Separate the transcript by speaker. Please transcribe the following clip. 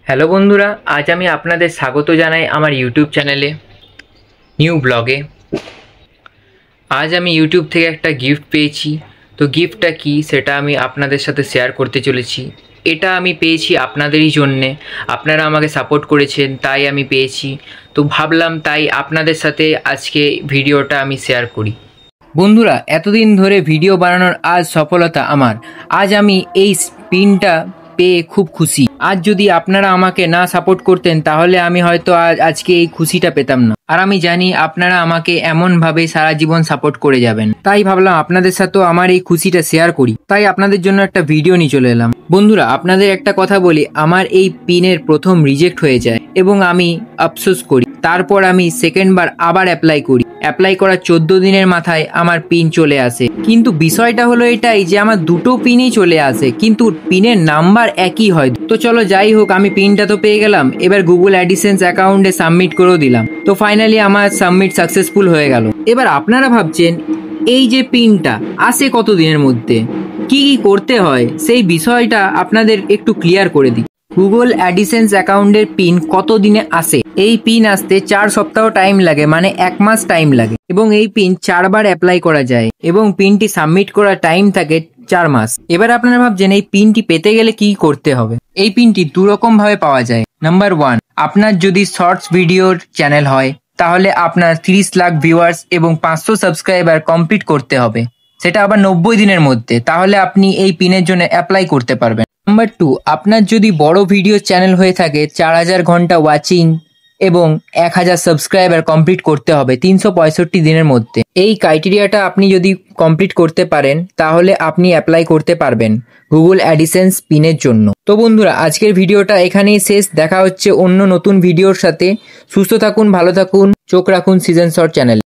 Speaker 1: Hello বন্ধুরা, আজ আমি আপনাদের স্বাগত জানাই আমার ইউটিউব চ্যানেলে নিউ ব্লগে। আজ আমি ইউটিউব থেকে একটা গিফট পেয়েছি। তো গিফটটা কি সেটা আমি আপনাদের সাথে শেয়ার করতে চলেছি। এটা আমি পেয়েছি আপনাদেরই জন্যে, আপনারা আমাকে সাপোর্ট করেছেন তাই আমি পেয়েছি। তো ভাবলাম তাই আপনাদের সাথে আজকে ভিডিওটা আমি শেয়ার করি। বন্ধুরা, এতদিন ধরে ভিডিও বানানোর আজ সফলতা আমার। আজ আমি এই পিনটা পেয়ে খুব খুশি। আজ যদি আপনারা আমাকে না সাপোর্ট করতেন তাহলে আমি হয়তো আজকে এই খুশিটা পেতাম না। আর আমি জানি আপনারা আমাকে এমনভাবে সারা জীবন সাপোর্ট করে যাবেন, তাই ভাবলাম আপনাদের সাথেও আমার এই খুশিটা শেয়ার করি। তাই আপনাদের জন্য একটা ভিডিও নিয়ে চলে এলাম। বন্ধুরা, আপনাদের একটা কথা বলি, আমার এই পিনের প্রথম রিজেক্ট হয়ে যায় এবং আমি আফসোস করি। তারপর আমি সেকেন্ড বার আবার অ্যাপ্লাই করার 14 দিনের মাথায় আমার পিন চলে আসে। কিন্তু বিষয়টা হলো এটাই যে আমার দুটো পিনই চলে আসে, কিন্তু পিনের নাম্বার একই হয়। তো চলো যাই হোক, আমি পিনটা তো পেয়ে গেলাম। এবার গুগল অ্যাডিসেন্স অ্যাকাউন্টে সাবমিট করেও দিলাম। তো ফাইনালি আমার সাবমিট সাকসেসফুল হয়ে গেল। এবার আপনারা ভাবছেন এই যে পিনটা আসে কত দিনের মধ্যে, কি কি করতে হয় সেই বিষয়টা আপনাদের একটু ক্লিয়ার করে দিই। গুগল অ্যাডিসেন্স অ্যাকাউন্টের পিন কত দিনে আসে? এই পিন আসতে 4 সপ্তাহ টাইম লাগে, মানে 1 মাস টাইম লাগে, এবং এই পিন 4 বার অ্যাপ্লাই করা যায় এবং পিনটি সাবমিট করার টাইম থাকে 4 মাস। এবার আপনারা ভাবছেন এই পিনটি পেতে গেলে কি করতে হবে। এই পিনটি দুরকম ভাবে পাওয়া যায়। নাম্বার 1, আপনার যদি শর্টস ভিডিওর চ্যানেল হয় তাহলে আপনার 30 লাখ ভিউয়ার্স এবং 500 সাবস্ক্রাইবার কমপ্লিট করতে হবে, সেটা আবার 90 দিনের মধ্যে। তাহলে আপনি এই পিনের জন্য অ্যাপ্লাই করতে পারবেন। নাম্বার 2, আপনার যদি বড় ভিডিও চ্যানেল হয়ে থাকে 4000 ঘন্টা ওয়াচিং এবং 1000 সাবস্ক্রাইবার কমপ্লিট করতে হবে 365 দিনের মধ্যে। এই ক্রাইটেরিয়াটা আপনি যদি কমপ্লিট করতে পারেন তাহলে আপনি অ্যাপ্লাই করতে পারবেন গুগল অ্যাডিসেন্স পিনের জন্য। তো বন্ধুরা, আজকের ভিডিওটা এখানেই শেষ। দেখা হচ্ছে অন্য নতুন ভিডিওর সাথে। সুস্থ থাকুন, ভালো থাকুন, চোখ রাখুন সিজন শর্ট চ্যানেলে।